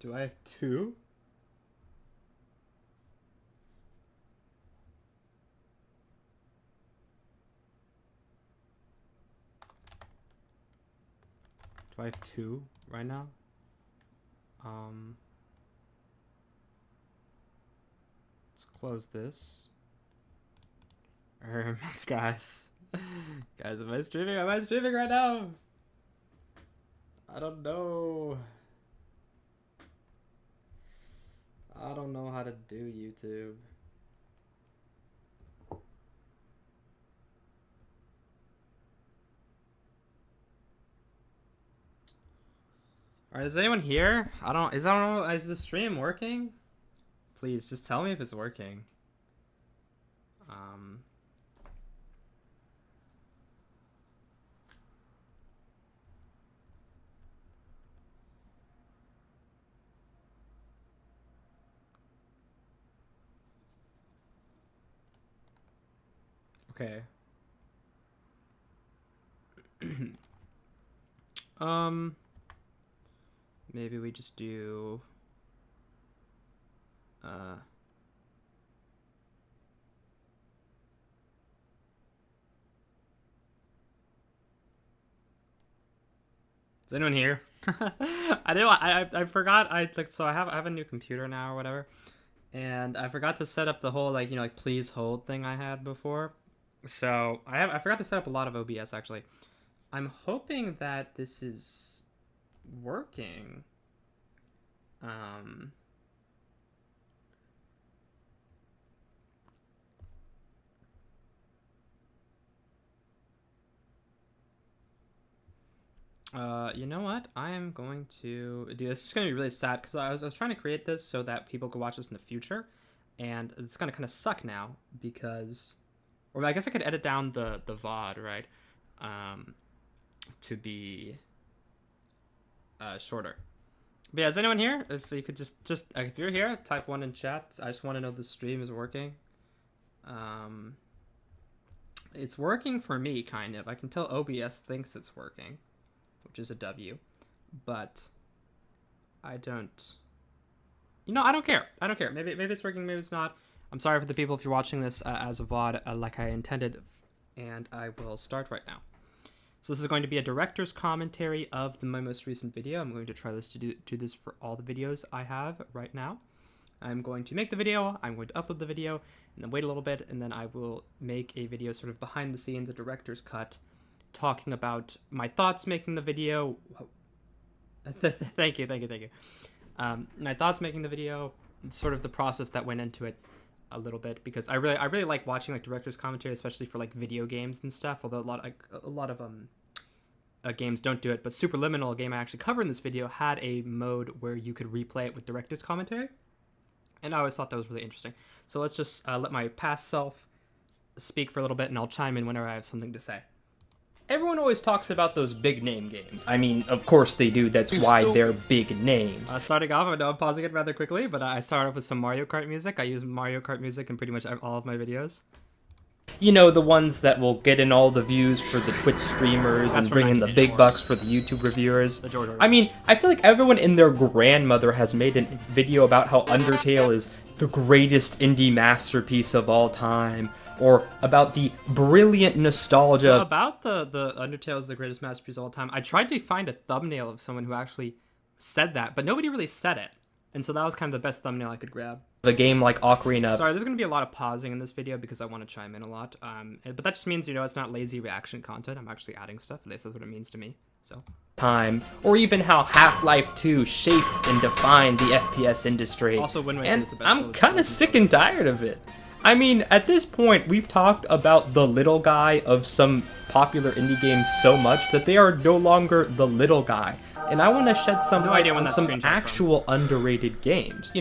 Do I have two? Do I have two right now? Let's close this. Guys. Guys, am I streaming? Am I streaming right now? I don't know. I don't know how to do YouTube. Alright, is anyone here? I don't know, is the stream working? Please, just tell me if it's working. Okay. Maybe we just do is anyone here? I forgot so I have a new computer now or whatever. And I forgot to set up the whole like please hold thing I had before. So I forgot to set up a lot of OBS actually. I'm hoping that this is working. You know what? I am going to do this. Is going to be really sad because I was trying to create this so that people could watch this in the future, and it's going to kind of suck now because, or I guess I could edit down the VOD, right? To be shorter. But yeah, is anyone here? If you could just if you're here, type 1 in chat. I just want to know the stream is working. It's working for me, kind of. I can tell OBS thinks it's working, which is a W, but I don't. I don't care. I don't care. Maybe it's working. Maybe it's not. I'm sorry for the people if you're watching this as a VOD like I intended, and I will start right now. So this is going to be a director's commentary of my most recent video. I'm going to try to do this for all the videos I have right now. I'm going to make the video, I'm going to upload the video, and then wait a little bit, and then I will make a video sort of behind the scenes, a director's cut, talking about my thoughts making the video. Thank you. My thoughts making the video, sort of the process that went into it a little bit, because I really like watching like director's commentary, especially for like video games and stuff. Although a lot of games don't do it, but Superliminal, a game I actually cover in this video, had a mode where you could replay it with director's commentary, and I always thought that was really interesting. So let's just let my past self speak for a little bit, and I'll chime in whenever I have something to say. Everyone always talks about those big name games. I mean, of course they do. That's why they're big names. Starting off, I know I'm pausing it rather quickly, but I start off with some Mario Kart music. I use Mario Kart music in pretty much all of my videos. You know, the ones that will get in all the views for the Twitch streamers and bring in the big bucks for the YouTube reviewers. I mean, I feel like everyone and their grandmother has made a video about how Undertale is the greatest indie masterpiece of all time, or about the brilliant nostalgia. So about the Undertale is the greatest masterpiece of all time, I tried to find a thumbnail of someone who actually said that, but nobody really said it. And so that was kind of the best thumbnail I could grab. A game like Ocarina. Sorry, there's going to be a lot of pausing in this video because I want to chime in a lot. But that just means, it's not lazy reaction content. I'm actually adding stuff. At least that's what it means to me. So. Time. Or even how Half-Life 2 shaped and defined the FPS industry. Also, Wind Waker is the best. I'm kind of sick and tired of it. I mean, at this point, we've talked about the little guy of some popular indie games so much that they are no longer the little guy. And I want to shed some light on some actual underrated games.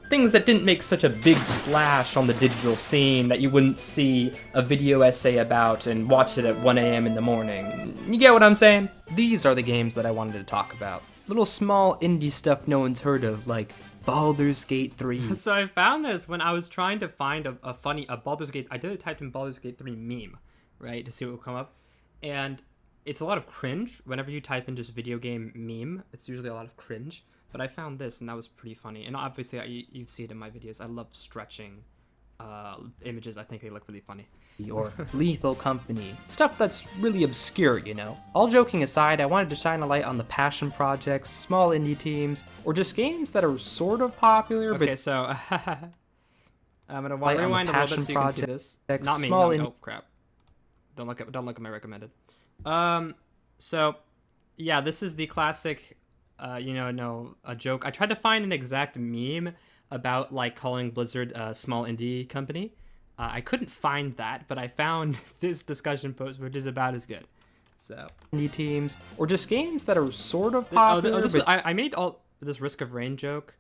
Things that didn't make such a big splash on the digital scene that you wouldn't see a video essay about and watch it at 1 a.m. in the morning. You get what I'm saying? These are the games that I wanted to talk about. Little small indie stuff no one's heard of, like Baldur's Gate 3. So I found this when I was trying to find a Baldur's Gate. I typed in Baldur's Gate 3 meme, right, to see what would come up. And it's a lot of cringe. Whenever you type in just video game meme, it's usually a lot of cringe. But I found this, and that was pretty funny. And obviously, you see it in my videos. I love stretching images. I think they look really funny. Or Lethal Company. Stuff that's really obscure, you know? All joking aside, I wanted to shine a light on the passion projects, small indie teams, or just games that are sort of popular, Okay, but so I'm gonna Light on the rewind a little bit so you can see Passion this. Not me. small No, oh crap! Don't look at my recommended. So yeah, this is the classic. A joke. I tried to find an exact meme about like calling Blizzard a small indie company. I couldn't find that, but I found this discussion post, which is about as good. So indie teams, or just games that are sort of Oh, popular, but I made all this Risk of Rain joke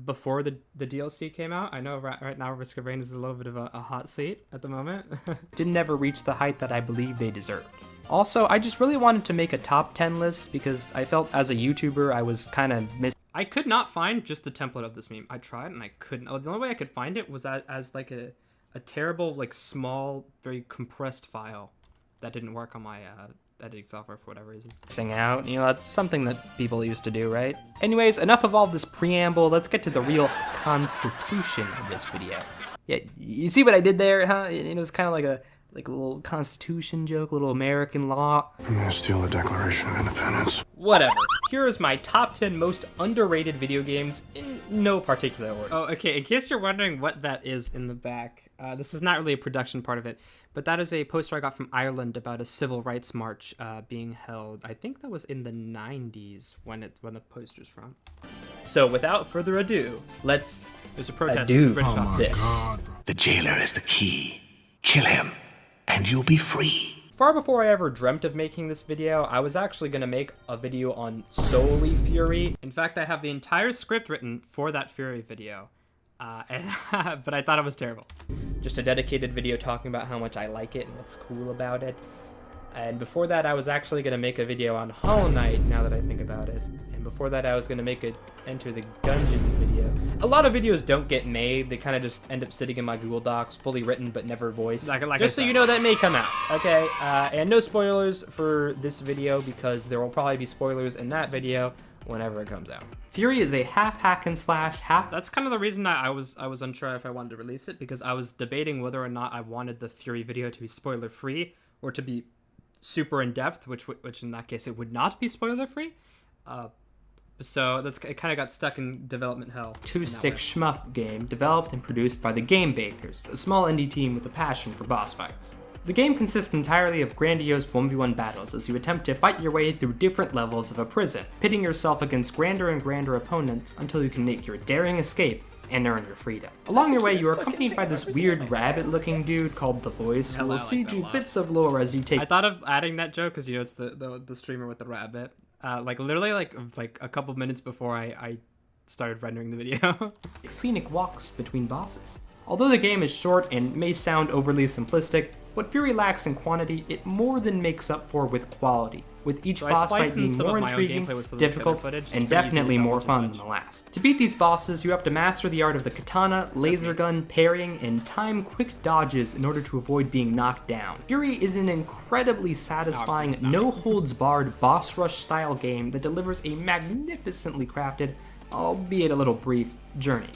before the DLC came out. I know right now Risk of Rain is a little bit of a hot seat at the moment. didn't ever reach the height that I believe they deserved. Also, I just really wanted to make a top 10 list because I felt as a YouTuber I was kind of I could not find just the template of this meme. I tried and I couldn't. Oh, the only way I could find it was as like a terrible, like small, very compressed file that didn't work on my editing software for whatever reason. missing out. You know, that's something that people used to do, right? Anyways, enough of all this preamble. Let's get to the real constitution of this video. Yeah, you see what I did there, huh? It was kind of like a little constitution joke, a little American law. I'm gonna steal the Declaration of Independence. Whatever. Here is my top 10 most underrated video games in no particular order. Oh, okay. In case you're wondering what that is in the back, this is not really a production part of it, but that is a poster I got from Ireland about a civil rights march being held. I think that was in the 90s when the poster's from. So without further ado, let's There's a protest. do British office. this. The jailer is the key. Kill him, and you'll be free. Far before I ever dreamt of making this video, I was actually going to make a video on solely Fury. In fact, I have the entire script written for that Fury video, but I thought it was terrible. Just a dedicated video talking about how much I like it and what's cool about it. And before that, I was actually going to make a video on Hollow Knight, now that I think about it. And before that, I was going to make a Enter the Gungeon video. A lot of videos don't get made. They kind of just end up sitting in my Google Docs, fully written but never voiced. Like just so I you said. know, that may come out. Okay, and no spoilers for this video because there will probably be spoilers in that video whenever it comes out. Fury is a half hack and slash, half That's kind of the reason I was unsure if I wanted to release it, because I was debating whether or not I wanted the Fury video to be spoiler free or to be super in depth, which in that case it would not be spoiler free. So it kind of got stuck in development hell. two-stick shmup game developed and produced by the Game Bakers, a small indie team with a passion for boss fights. The game consists entirely of grandiose 1v1 battles as you attempt to fight your way through different levels of a prison, pitting yourself against grander and grander opponents until you can make your daring escape and earn your freedom. Along your way, you are accompanied by this weird rabbit-looking dude called The Voice, who Hell, will I like feed that a you lot. bits of lore as you take I thought of adding that joke because it's the streamer with the rabbit. Like literally like a couple minutes before I started rendering the video. scenic walks between bosses. Although the game is short and may sound overly simplistic, what Fury lacks in quantity, it more than makes up for with quality, with each So I boss spliced fight in being some of more my own intriguing, gameplay with some of the difficult, footage. It's and pretty easy to definitely tell more which is fun which. than the last. To beat these bosses, you have to master the art of the katana, laser gun, parrying, and time quick dodges in order to avoid being knocked down. Fury is an incredibly satisfying, it's not. no-holds-barred boss rush style game that delivers a magnificently crafted, albeit a little brief, journey.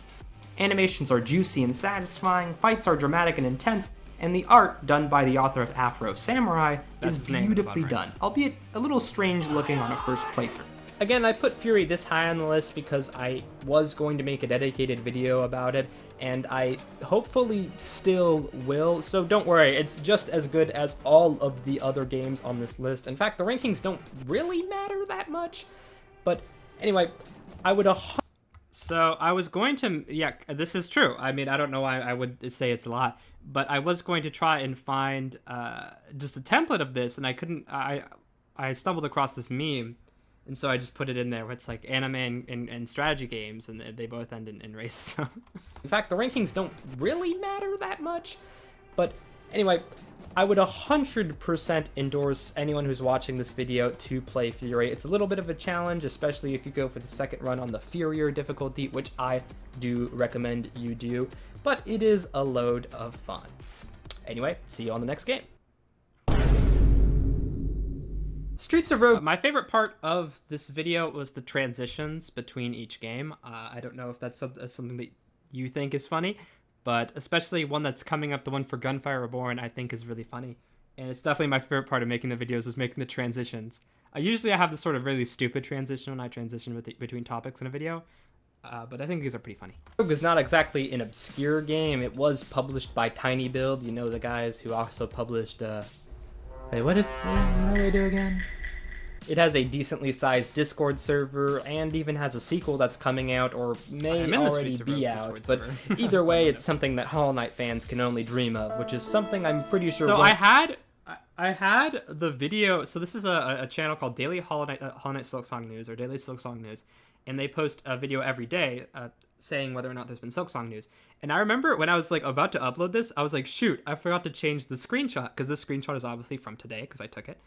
Animations are juicy and satisfying, fights are dramatic and intense, and the art, done by the author of Afro Samurai, That's is his name, beautifully right? done, albeit a little strange looking on a first playthrough. Again, I put Fury this high on the list because I was going to make a dedicated video about it, and I hopefully still will, so don't worry, it's just as good as all of the other games on this list. In fact, the rankings don't really matter that much, but anyway, I would So I was going to, yeah, this is true. I mean, I don't know why I would say it's a lot, but I was going to try and find just a template of this, and I couldn't. I stumbled across this meme, and so I just put it in there. Where it's like anime and strategy games, and they both end in racism. In fact, the rankings don't really matter that much, but anyway, I would 100% endorse anyone who's watching this video to play Fury. It's a little bit of a challenge, especially if you go for the second run on the Furier difficulty, which I do recommend you do, but it is a load of fun. Anyway, see you on the next game. Streets of Rogue, my favorite part of this video was the transitions between each game. I don't know if that's something that you think is funny, but especially one that's coming up, the one for Gunfire Reborn, I think is really funny. And it's definitely my favorite part of making the videos is making the transitions. Usually I have this sort of really stupid transition when I transition between topics in a video, but I think these are pretty funny. Rogue is not exactly an obscure game. It was published by Tiny Build, you know, the guys who also published... Wait, what do they do again? It has a decently sized Discord server and even has a sequel that's coming out or may already be out. But either way, it's something that Hollow Knight fans can only dream of, which is something I'm pretty sure... So I had the video... So this is a channel called Daily Hollow Knight Silksong News, or Daily Silksong News, and they post a video every day saying whether or not there's been Silksong news. And I remember when I was like about to upload this, I was like, shoot, I forgot to change the screenshot, because this screenshot is obviously from today because I took it.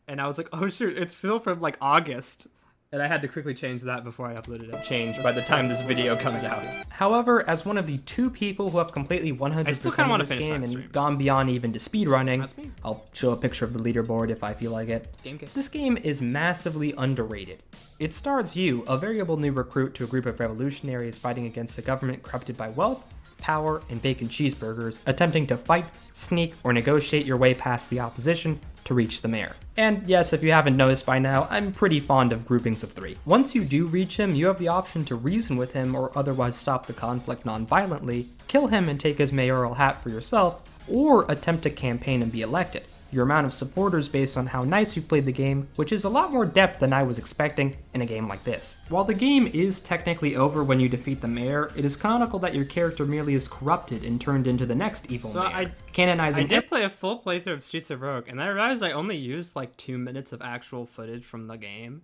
And I was like, oh shoot, it's still from like August. And I had to quickly change that before I uploaded it. Change by the time this video comes out. However, as one of the 2 people who have completely 100% of this game and gone beyond even to speedrunning, I'll show a picture of the leaderboard if I feel like it. This game is massively underrated. It stars you, a variable new recruit to a group of revolutionaries fighting against a government corrupted by wealth, power, and bacon cheeseburgers, attempting to fight, sneak, or negotiate your way past the opposition to reach the mayor. And yes, if you haven't noticed by now, I'm pretty fond of groupings of 3. Once you do reach him, you have the option to reason with him or otherwise stop the conflict non-violently, kill him and take his mayoral hat for yourself, or attempt to campaign and be elected. Your amount of supporters based on how nice you played the game, which is a lot more depth than I was expecting in a game like this. While the game is technically over when you defeat the mayor, it is canonical that your character merely is corrupted and turned into the next evil mayor. I did play a full playthrough of Streets of Rogue, and I realized I only used like 2 minutes of actual footage from the game.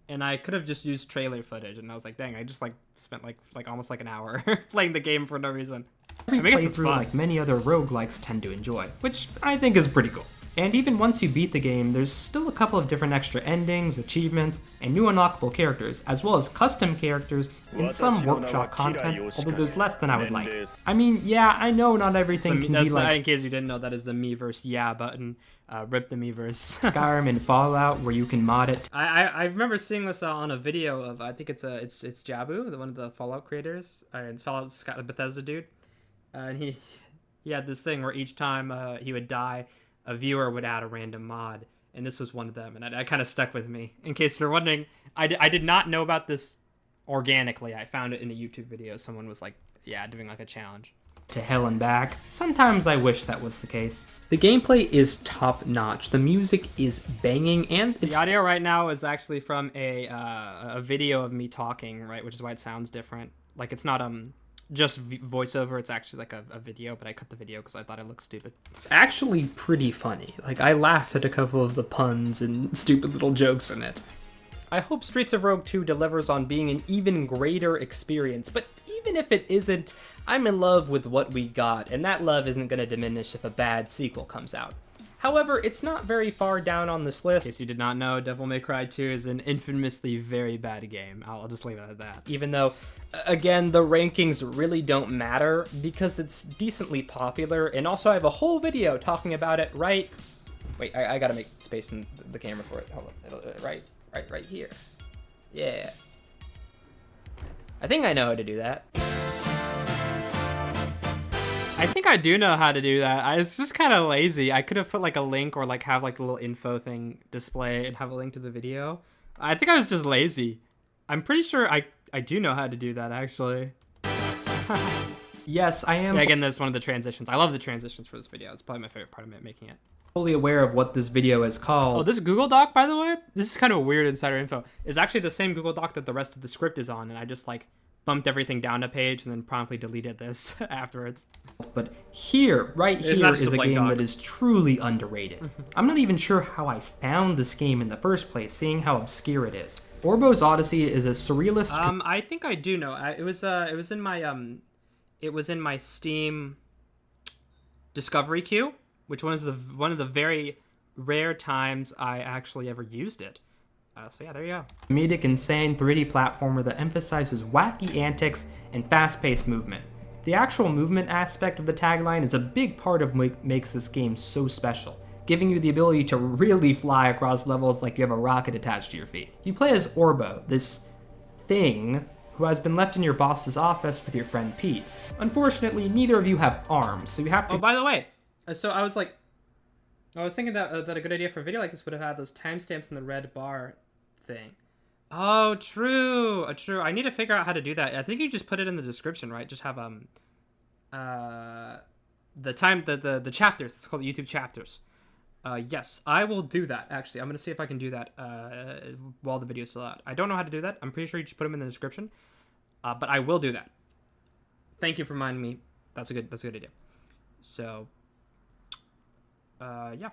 And I could have just used trailer footage, and I was like, dang, I just like spent like almost like an hour playing the game for no reason. Every playthrough, like many other roguelikes, tend to enjoy, which I think is pretty cool. And even once you beat the game, there's still a couple of different extra endings, achievements, and new unlockable characters, as well as custom characters and some workshop content, although there's less than I would like. I mean, yeah, I know not everything can be like... In case you didn't know, that is the Miiverse yeah button. Rip the Miiverse. Skyrim and Fallout, where you can mod it. I remember seeing this on a video of, I think it's Jabu, one of the Fallout creators. It's Fallout, the Bethesda dude. And he had this thing where each time he would die, a viewer would add a random mod, and this was one of them, and I kind of stuck with me. In case you're wondering, I did not know about this organically. I found it in a YouTube video. Someone was like, yeah, doing like a challenge. To hell and back. Sometimes I wish that was the case. The gameplay is top-notch. The music is banging, and the audio right now is actually from a video of me talking, right, which is why it sounds different. Like, it's not just voiceover, it's actually like a video, but I cut the video because I thought it looked stupid. Actually pretty funny. Like, I laughed at a couple of the puns and stupid little jokes in it. I hope Streets of Rogue 2 delivers on being an even greater experience, but even if it isn't, I'm in love with what we got, and that love isn't going to diminish if a bad sequel comes out. However, it's not very far down on this list. In case you did not know, Devil May Cry 2 is an infamously very bad game. I'll just leave it at that. Even though, again, the rankings really don't matter because it's decently popular, and also I have a whole video talking about it right... Wait, I gotta make space in the camera for it. Hold on. Right here. Yeah. I think I know how to do that. I think I do know how to do that. I was just kind of lazy. I could have put like a link or like have like a little info thing display and have a link to the video. I think I was just lazy. I'm pretty sure I do know how to do that actually. Yes, I am. Yeah, again, that's one of the transitions. I love the transitions for this video. It's probably my favorite part of making it. Fully aware of what this video is called. Oh, this Google Doc, by the way, this is kind of weird insider info. It's actually the same Google Doc that the rest of the script is on, and I just like bumped everything down a page and then promptly deleted this afterwards. But here, right here, is a game that is truly underrated. I'm not even sure how I found this game in the first place, seeing how obscure it is. Orbo's Odyssey is a surrealist... I think I do know. It was in my Steam discovery queue, which was one of the very rare times I actually ever used it. So yeah, there you go. Comedic, insane 3D platformer that emphasizes wacky antics and fast-paced movement. The actual movement aspect of the tagline is a big part of what makes this game so special. giving you the ability to really fly across levels like you have a rocket attached to your feet. You play as Orbo, this thing who has been left in your boss's office with your friend Pete. Unfortunately, neither of you have arms, so you have to... Oh, by the way, so I was thinking that a good idea for a video like this would have had those timestamps in the red bar thing. Oh, true. True. I need to figure out how to do that. I think you just put it in the description, right? Just have the chapters. It's called the YouTube chapters. Yes, I will do that. Actually, I'm gonna see if I can do that while the video is still out. I don't know how to do that. I'm pretty sure you just put them in the description. But I will do that. Thank you for reminding me. That's a good idea. So, yeah.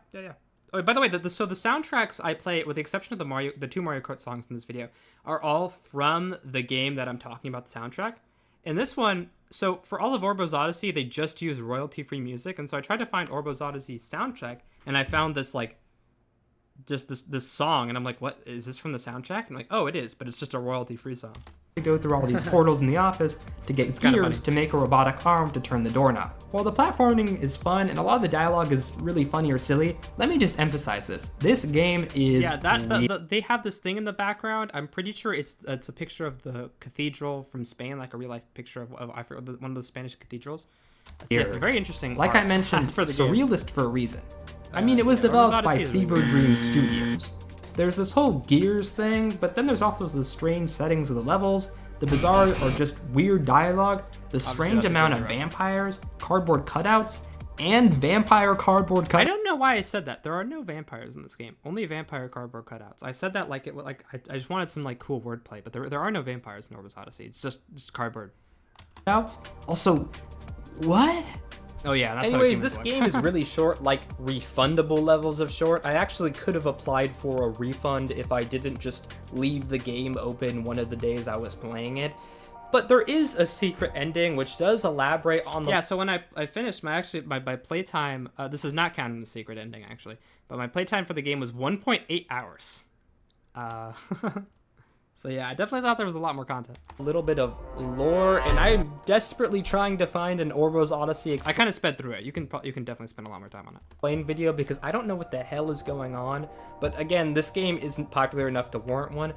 Oh, by the way, the soundtracks I play, with the exception of the two Mario Kart songs in this video, are all from the game that I'm talking about, the soundtrack. In this one, so for all of Orbo's Odyssey, they just use royalty-free music, and so I tried to find Orbo's Odyssey soundtrack, and I found this, like, just this song, and I'm like, what, is this from the soundtrack? And I'm like, oh, it is, but it's just a royalty-free song. To go through all these portals in the office to get gears to make a robotic arm to turn the doorknob. While the platforming is fun and a lot of the dialogue is really funny or silly, let me just emphasize this. This game is they have this thing in the background. I'm pretty sure it's a picture of the cathedral from Spain, like a real life picture of I forget, one of those Spanish cathedrals. Yeah, it's a very interesting. Like I mentioned, for the surrealist for a reason. I mean, it was developed by Fever Dream Studios. There's this whole gears thing, but then there's also the strange settings of the levels, the bizarre or just weird dialogue, the strange amount of vampires, cardboard cutouts, and vampire cardboard cutouts. I don't know why I said that. There are no vampires in this game. Only vampire cardboard cutouts. I said that like I just wanted some like cool wordplay, but there are no vampires in Orbo's Odyssey. It's just cardboard cutouts. Also, what? Oh yeah, that's anyways, this game is really short, like refundable levels of short. I actually could have applied for a refund if I didn't just leave the game open one of the days I was playing it. But there is a secret ending which does elaborate on the... Yeah, so when I finished my playtime, this is not counting the secret ending actually, but my playtime for the game was 1.8 hours. So yeah, I definitely thought there was a lot more content. A little bit of lore, and I'm desperately trying to find an Orbo's Odyssey I kind of sped through it. You can definitely spend a lot more time on it. Explain video because I don't know what the hell is going on. But again, this game isn't popular enough to warrant one,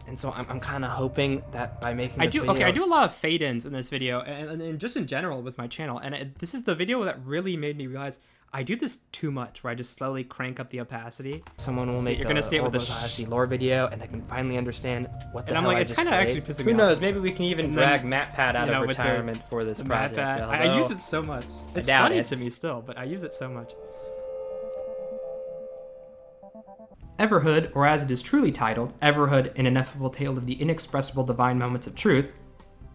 and so I'm kind of hoping that by making this video... Okay, I do a lot of fade-ins in this video, and just in general with my channel, and this is the video that really made me realize I do this too much, where I just slowly crank up the opacity. Someone will make you're gonna see it with the Odyssey lore video, and I can finally understand what the hell I'm like, I it's just kind of played. actually pissing me Who off. knows? Maybe we can even drag MatPat out of retirement for this project. I use it so much. It's funny to me still, but I use it so much. Everhood, or as it is truly titled, Everhood, an ineffable tale of the inexpressible divine moments of truth.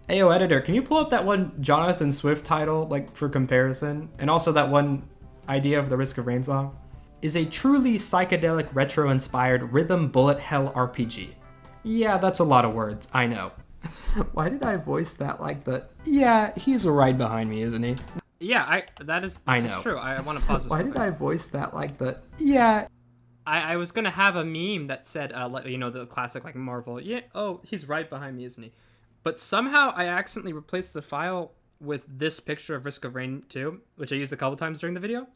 Ayo editor, can you pull up that one Jonathan Swift title, like, for comparison? And also that one idea of the Risk of Rain song? Is a truly psychedelic retro-inspired rhythm bullet hell RPG. Yeah, that's a lot of words, I know. Why did I voice that like the... Yeah, he's right behind me, isn't he? Yeah, this is true. I want to pause this. Why did I voice that like the... Yeah... I was gonna have a meme that said, you know, the classic like Marvel. Yeah, oh, he's right behind me, isn't he? But somehow I accidentally replaced the file with this picture of Risk of Rain 2, which I used a couple times during the video.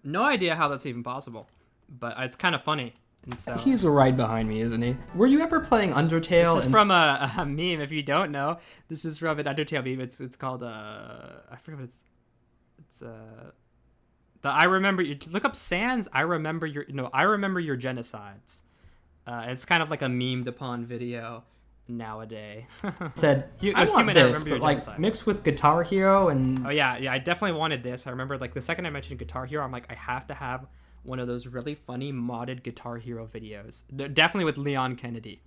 No idea how that's even possible, but it's kind of funny. And so he's right behind me, isn't he? Were you ever playing Undertale? This is from a meme. If you don't know, this is from an Undertale meme. It's called I forget what it's I remember you look up Sans. I remember your genocides. It's kind of like a memed upon video nowadays. Said I want this, but like mixed with Guitar Hero and... Oh yeah, I definitely wanted this. I remember like the second I mentioned Guitar Hero, I'm like, I have to have one of those really funny modded Guitar Hero videos. Definitely with Leon Kennedy.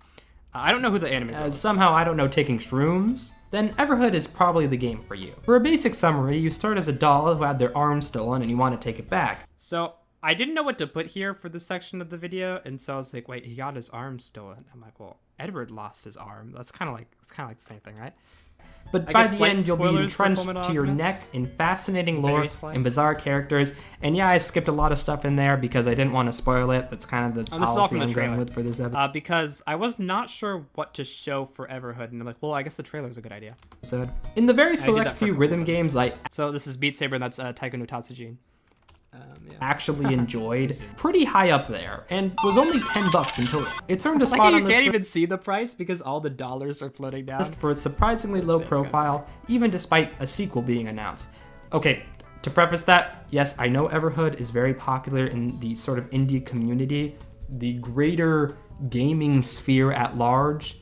I don't know who the animator is. Somehow I don't know taking shrooms. Then Everhood is probably the game for you. For a basic summary, you start as a doll who had their arm stolen and you want to take it back. So I didn't know what to put here for this section of the video, and so I was like, wait, he got his arm stolen. I'm like, well, Edward lost his arm. That's kind of like the same thing, right? But by the end, you'll be entrenched to your neck in fascinating lore and bizarre characters. And yeah, I skipped a lot of stuff in there because I didn't want to spoil it. That's kind of the policy I'm going with for this episode. Because I was not sure what to show for Everhood, and I'm like, well, I guess the trailer's a good idea. In the very select few rhythm games, So this is Beat Saber, and that's Taiko no Tatsujin. Yeah. actually enjoyed, pretty high up there, and was only $10 in total. It's earned a Like spot you on this can't even see the price because all the dollars are floating down. list for its surprisingly low profile, even despite a sequel being announced. Okay, to preface that, yes, I know Everhood is very popular in the sort of indie community, the greater gaming sphere at large,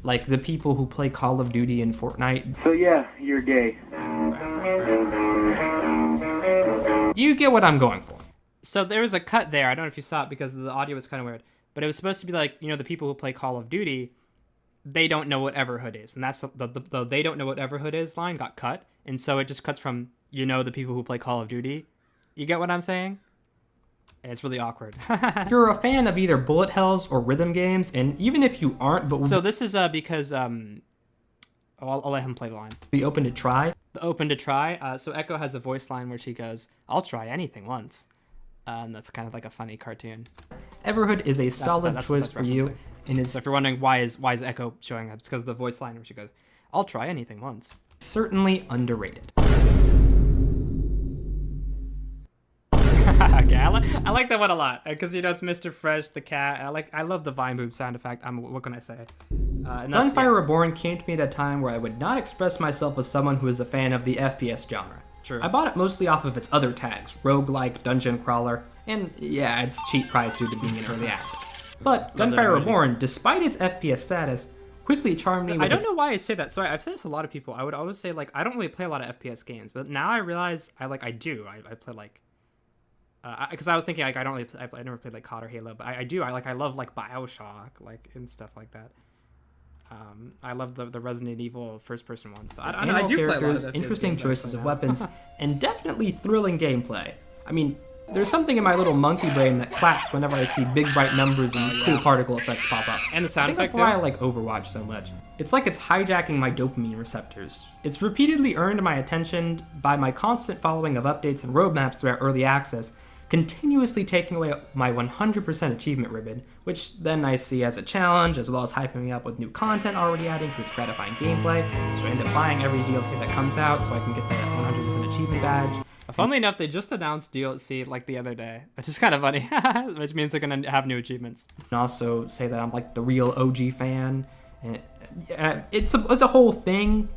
like the people who play Call of Duty and Fortnite. So yeah, you're gay. You get what I'm going for. So there was a cut there. I don't know if you saw it because the audio was kind of weird. But it was supposed to be like, the people who play Call of Duty, they don't know what Everhood is. And that's the they don't know what Everhood is line got cut. And so it just cuts from, the people who play Call of Duty. You get what I'm saying? It's really awkward. If you're a fan of either bullet hells or rhythm games, and even if you aren't, but So this is because I'll let him play the line. be open to try, Open to try. So Echo has a voice line where she goes, "I'll try anything once," and that's kind of like a funny cartoon. Everhood is a solid that's choice that's for you, referencing. and is So if you're wondering why is Echo showing up, it's because of the voice line where she goes, "I'll try anything once." certainly underrated. Okay, I like that one a lot because it's Mr. Fresh, the cat. I love the Vine Boom sound effect. What can I say? And that's- Gunfire Reborn came to me at a time where I would not express myself as someone who is a fan of the FPS genre. True. I bought it mostly off of its other tags, roguelike, dungeon crawler, and yeah, its cheap price due to being in early access. But Gunfire Reborn, despite its FPS status, quickly charmed me with I don't its know why I say that. So I've said this to a lot of people. I would always say I don't really play a lot of FPS games, but now I realize I do. I play because I was thinking I don't really I never played COD or Halo, but I do. I love BioShock and stuff like that. I love the Resident Evil first person ones. So I animal do play a lot of characters, FPS interesting games, choices of actually, now. weapons, and definitely thrilling gameplay. I mean, there's something in my little monkey brain that claps whenever I see big bright numbers and cool particle effects pop up. And the I sound think effects that's why too. I like Overwatch so much. It's like it's hijacking my dopamine receptors. It's repeatedly earned my attention by my constant following of updates and roadmaps throughout early access, continuously taking away my 100% achievement ribbon, which then I see as a challenge, as well as hyping me up with new content already adding to its gratifying gameplay. So I end up buying every DLC that comes out so I can get that 100% achievement badge. Funnily enough, they just announced DLC the other day, which is kind of funny, which means they're gonna have new achievements. And also say that I'm the real OG fan. And it's a whole thing.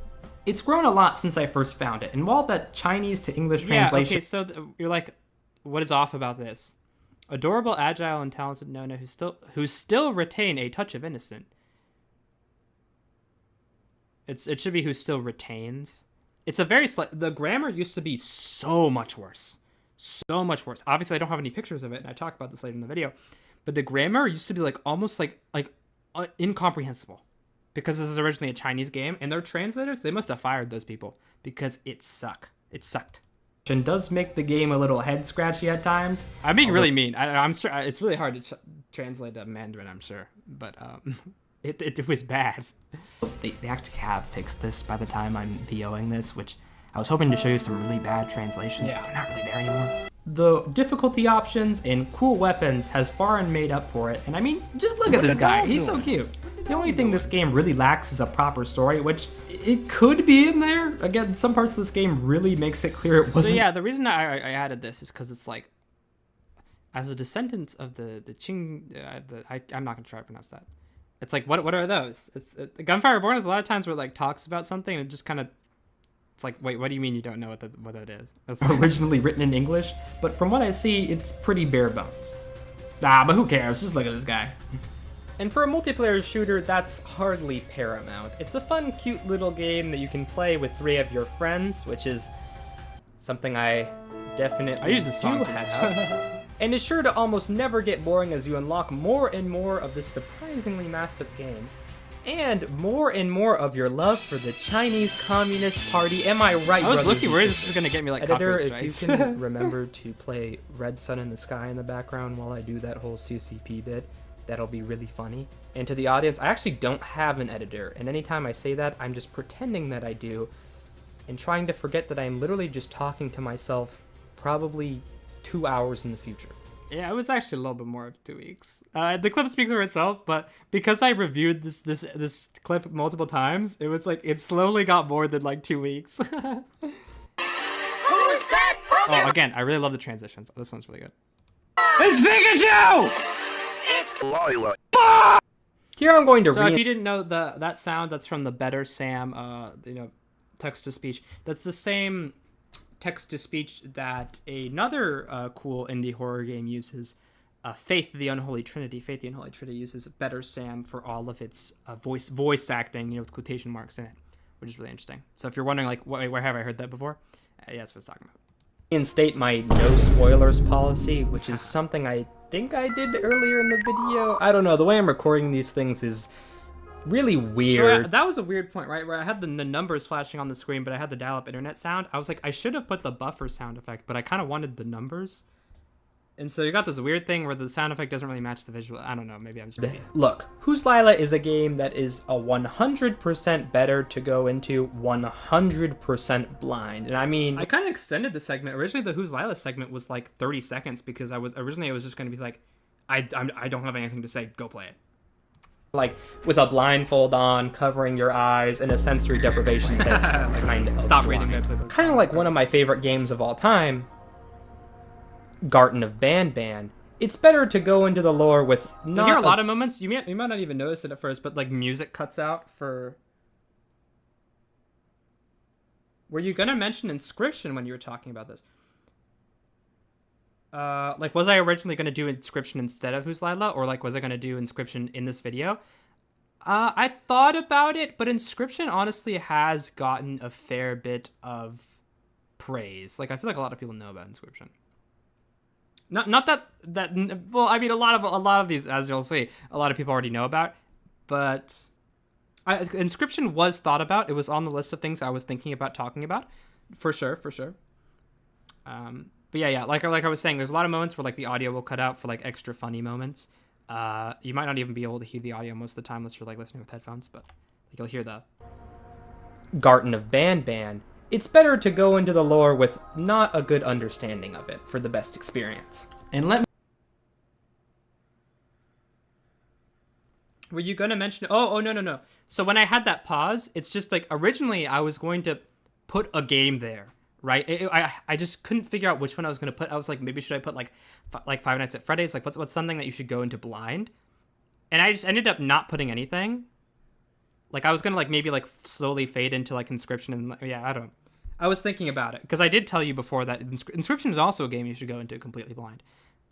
It's grown a lot since I first found it. And while that Chinese to English translation Yeah. Okay. So you're what is off about this? Adorable, agile, and talented Nona who still retain a touch of innocent. It should be who still retains. It's a very the grammar used to be so much worse. So much worse. Obviously I don't have any pictures of it and I talk about this later in the video. But the grammar used to be almost incomprehensible. Because this is originally a Chinese game and their translators, they must have fired those people because it sucked. does make the game a little head scratchy at times. I'm being really mean. I'm sure it's really hard to translate to Mandarin, I'm sure. But it was bad. They actually have fixed this by the time I'm VOing this, which I was hoping to show you some really bad translations, but they're not really there anymore. The difficulty options and cool weapons has far and made up for it, and I mean, just look at this guy. He's so cute. The only thing this game really lacks is a proper story, which it could be in there. Again, some parts of this game really makes it clear it wasn't. So yeah, the reason I added this is because it's as a descendant of the Qing, I'm not gonna try to pronounce that. It's what are those? Gunfire Reborn is a lot of times where it talks about something and it just kind of, it's wait, what do you mean you don't know what that is? That's originally written in English, but from what I see, it's pretty bare bones. But who cares? Just look at this guy. And for a multiplayer shooter, that's hardly paramount. It's a fun, cute little game that you can play with 3 of your friends, which is something I definitely use this song do to have. And is sure to almost never get boring as you unlock more and more of this surprisingly massive game. And more of your love for the Chinese Communist Party. Am I right, I was brothers looking and where sisters? this is gonna get me Editor, copyright if strikes. you can remember to play Red Sun in the Sky in the background while I do that whole CCP bit, that'll be really funny. And to the audience, I actually don't have an editor, and anytime I say that, I'm just pretending that I do, and trying to forget that I'm literally just talking to myself probably 2 hours in the future. Yeah, it was actually a little bit more of 2 weeks. The clip speaks for itself, but because I reviewed this clip multiple times, it was it slowly got more than 2 weeks. Who's that Oh, again, I really love the transitions. This one's really good. It's Pikachu! Here I'm going to So if you didn't know that sound, that's from the Better Sam, text to speech. That's the same text to speech that another cool indie horror game uses. Faith the Unholy Trinity. Faith the Unholy Trinity uses Better Sam for all of its voice acting, with quotation marks in it, which is really interesting. So if you're wondering, like, where have I heard that before? Yeah, that's what it's talking about. Reinstate my no spoilers policy, which is something I think I did earlier in the video. I don't know. The way I'm recording these things is really weird. So that was a weird point, right? Where I had the numbers flashing on the screen, but I had the dial-up internet sound. I was like, I should have put the buffer sound effect, but I kind of wanted the numbers. And so you got this weird thing where the sound effect doesn't really match the visual. I don't know. Maybe I'm just... Look, Whose Lila is a game that is a 100% better to go into 100% blind. And I mean... I kind of extended the segment. Originally, the Who's Lila segment was like 30 seconds because I was just going to be like, I don't have anything to say. Go play it. Like, with a blindfold on, covering your eyes, and a sensory deprivation kind of Stop reading my playbook. Kind of like one of my favorite games of all time, Garten of Banban. It's better to go into the lore with not... There are a lot of moments, you might not even notice it at first, but like music cuts out for... Were you going to mention Inscription when you were talking about this? Like, was I originally going to do Inscription instead of Who's Lila? Or, like, was I going to do Inscription in this video? I thought about it, but Inscription honestly has gotten a fair bit of praise. Like, I feel like a lot of people know about Inscription. Not that well, I mean, a lot of these, as you'll see, a lot of people already know about, but Inscription was thought about. It was on the list of things I was thinking about talking about, for sure. But yeah, like I was saying, there's a lot of moments where like the audio will cut out for like extra funny moments. You might not even be able to hear the audio most of the time unless you're like listening with headphones, but like, you'll hear the Garten of Banban. It's better to go into the lore with not a good understanding of it for the best experience. And let me... Were you going to mention... Oh, no. So when I had that pause, it's just like, originally I was going to put a game there, right? I just couldn't figure out which one I was going to put. I was like, maybe should I put like Five Nights at Freddy's? Like, what's something that you should go into blind? And I just ended up not putting anything. Like, I was going to like maybe like slowly fade into like Inscription and yeah, I don't know. I was thinking about it because I did tell you before that Inscription is also a game you should go into completely blind.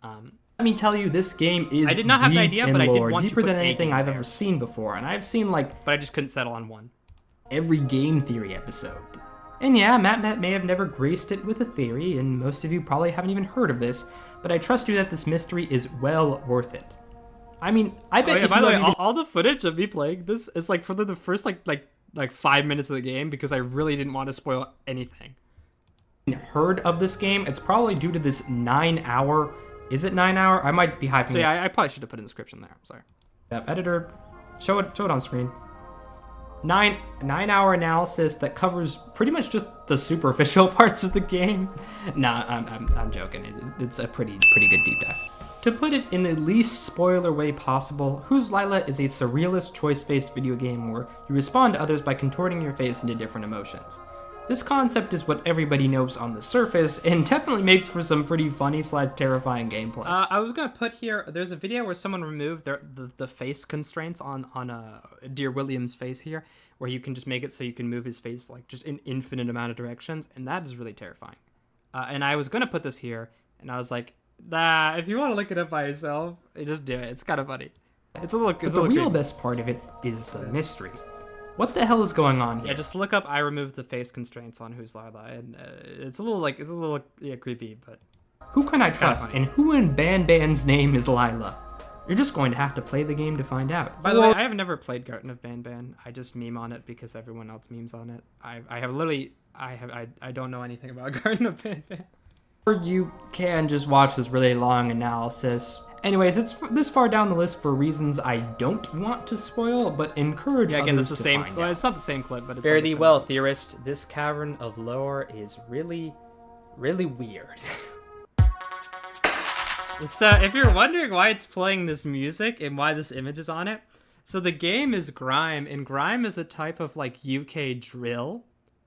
Let me tell you, this game is I did not have the idea, but I did want to deeper put than anything I've there. ever seen before, and I've seen like But I just couldn't settle on one. every game theory episode. And yeah, Matt may have never graced it with a theory, and most of you probably haven't even heard of this, but I trust you that this mystery is well worth it. I mean, I bet. By the way, all the footage of me playing this is like for the first like 5 minutes of the game because I really didn't want to spoil anything. Heard of this game, it's probably due to this 9-hour. Is it 9 hour? I might be hyping. So yeah, I probably should have put an Inscription there. I'm sorry. Editor, show it on screen. 9-hour analysis that covers pretty much just the superficial parts of the game. Nah, I'm joking. It's a pretty good deep dive. To put it in the least spoiler way possible, Who's Lila is a surrealist choice-based video game where you respond to others by contorting your face into different emotions. This concept is what everybody knows on the surface, and definitely makes for some pretty funny / terrifying gameplay. I was gonna put here. There's a video where someone removed the face constraints on Dear William's face here, where you can just make it so you can move his face like just an infinite amount of directions, and that is really terrifying. And I was gonna put this here, and I was like, nah, if you want to look it up by yourself, just do it. It's kind of funny. It's a little. But the real best part of it is the mystery. What the hell is going on here? Yeah, just look up I removed the face constraints on Who's Lila, and it's a little creepy, but who can I trust, and who in Banban's name is Lila? You're just going to have to play the game to find out. By the way, I have never played Garten of Banban. I just meme on it because everyone else memes on it. I don't know anything about Garten of Banban. Or you can just watch this really long analysis. Anyways, it's this far down the list for reasons I don't want to spoil, but encourage again, others it's the to same. find Well, out. it's not the same clip, but it's Fare thee well, theorist. This cavern of lore is really, really weird. So, if you're wondering why it's playing this music and why this image is on it, so the game is Grime, and Grime is a type of like UK drill,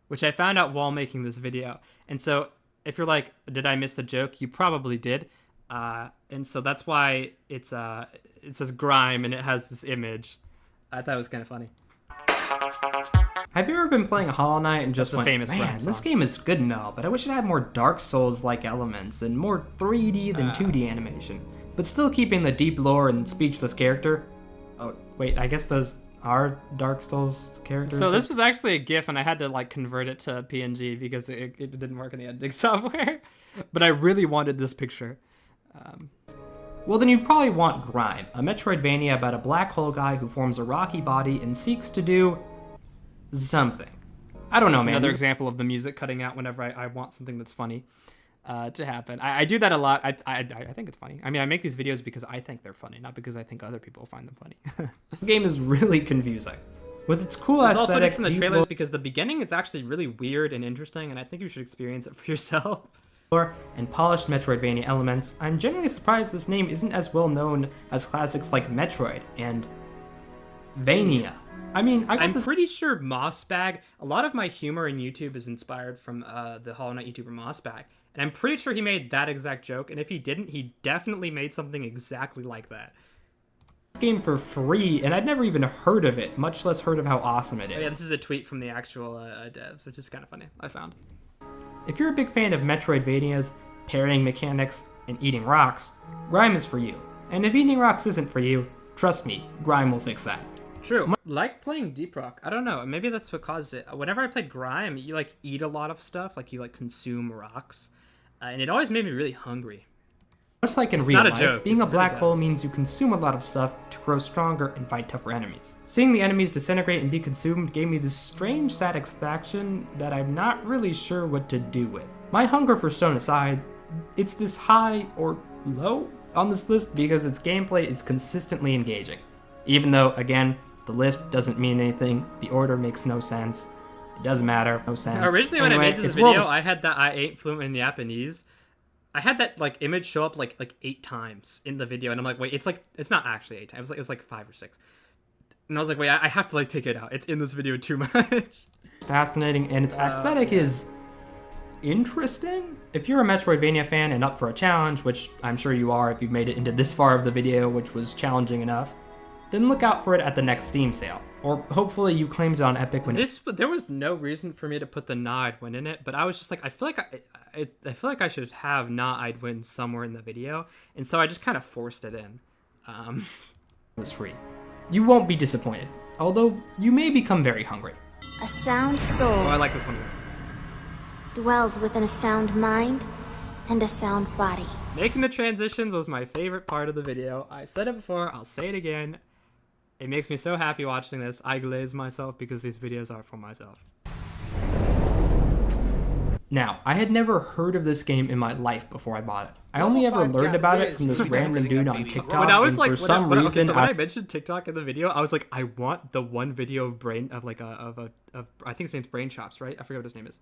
which I found out while making this video. And so if you're like, did I miss the joke? You probably did. And so that's why it says Grime and it has this image. I thought it was kind of funny. Have you ever been playing Hollow Knight and just That's a went, famous man, Grime this song." game is good and all, but I wish it had more Dark Souls-like elements and more 3D than 2D animation, but still keeping the deep lore and speechless character? Oh, wait, I guess those are Dark Souls characters? So this was actually a GIF, and I had to like convert it to PNG because it didn't work in the editing software. But I really wanted this picture. Well, then you'd probably want Grime, a Metroidvania about a black hole guy who forms a rocky body and seeks to do something. I don't know, It's man. another This- example of the music cutting out whenever I want something that's funny to happen. I do that a lot. I think it's funny. I mean, I make these videos because I think they're funny, not because I think other people find them funny. This game is really confusing. With its cool It's all footage aesthetic, from the deep trailers because the beginning is actually really weird and interesting, and I think you should experience it for yourself. lore, and polished Metroidvania elements, I'm generally surprised this name isn't as well known as classics like Metroid and Vania. I mean, I got I'm this pretty sure Mossbag, a lot of my humor in YouTube is inspired from the Hollow Knight YouTuber Mossbag. And I'm pretty sure he made that exact joke. And if he didn't, he definitely made something exactly like that. game for free, and I'd never even heard of it, much less heard of how awesome it Oh, yeah, is. this is a tweet from the actual devs, which is kind of funny, I found. If you're a big fan of Metroidvanias, parrying mechanics, and eating rocks, Grime is for you. And if eating rocks isn't for you, trust me, Grime will fix that. True. Like playing Deep Rock. I don't know. Maybe that's what caused it. Whenever I played Grime, you like eat a lot of stuff. Like you like consume rocks. And it always made me really hungry. Much like in It's real not a life, joke, being it a really black hole does. means you consume a lot of stuff to grow stronger and fight tougher enemies. Seeing the enemies disintegrate and be consumed gave me this strange satisfaction that I'm not really sure what to do with. My hunger for stone aside, it's this high or low on this list because its gameplay is consistently engaging. Even though, again, the list doesn't mean anything, the order makes no sense, it doesn't matter, no sense. Originally, when I Anyway, made this its world video, is- I had that I ate fluent in Japanese. I had that like image show up like 8 times in the video, and I'm like, wait, it's not actually 8 times. It's like 5 or 6. And I was like, wait, I have to like take it out. It's in this video too much. fascinating, and its aesthetic is interesting. If you're a Metroidvania fan and up for a challenge, which I'm sure you are if you've made it into this far of the video, which was challenging enough, then look out for it at the next Steam sale. Or hopefully you claimed it on Epic when There was no reason for me to put the Nah I'd Win in it, but I was just like, I feel like I should have Nah I'd Win somewhere in the video, and so I just kind of forced it in. it was free. You won't be disappointed, although you may become very hungry. A sound Oh, soul I like this one. dwells within a sound mind and a sound body. Making the transitions was my favorite part of the video. I said it before, I'll say it again. It makes me so happy watching this. I glaze myself because these videos are for myself. Now, I had never heard of this game in my life before I bought it. I only ever learned about it from this random dude on TikTok, When I was and like, for some when reason, I mentioned TikTok in the video, I was like, I want the one video of I think his name's Brain Chops, right? I forget what his name is.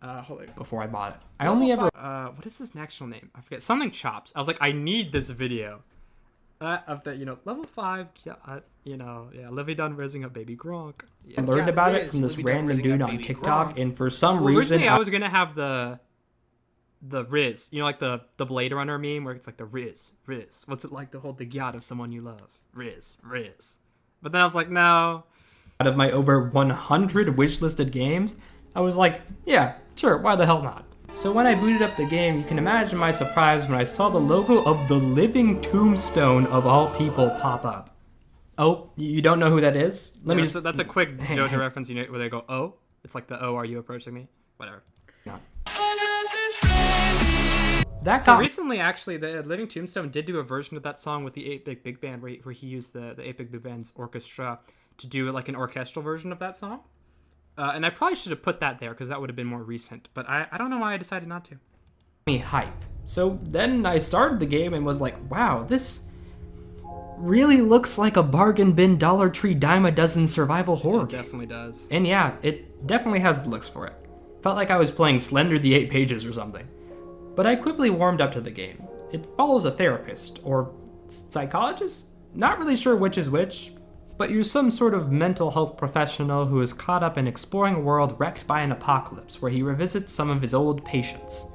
Hold on. before I bought it. I only ever What is his actual name? I forget. Something Chops. I was like, I need this video. Of the, level 5, Livy Dunn raising up baby Gronk. Yeah. learned about it from this random dude on TikTok, and for some reason, Originally, I was gonna have the Riz, like the Blade Runner meme where it's like the Riz. What's it like to hold the yacht of someone you love? Riz. But then I was like, no. out of my over 100 wishlisted games, I was like, yeah, sure, why the hell not? So when I booted up the game, you can imagine my surprise when I saw the logo of the Living Tombstone of all people pop up. Oh, you don't know who that is? Let me just... That's a quick JoJo reference, where they go, oh, it's like the oh, are you approaching me? Whatever. That So got recently, actually, the Living Tombstone did do a version of that song with the 8-Bit Big Band, where he used the 8-Bit Big Band's orchestra to do like an orchestral version of that song. And I probably should have put that there because that would have been more recent. But I don't know why I decided not to. me hype. So then I started the game and was like, wow, this really looks like a bargain bin Dollar Tree dime a dozen survival horror It game. definitely does. And yeah, it definitely has the looks for it. Felt like I was playing Slender the 8 Pages or something. But I quickly warmed up to the game. It follows a therapist, or psychologist? Not really sure which is which, but you're some sort of mental health professional who is caught up in exploring a world wrecked by an apocalypse where he revisits some of his old patients.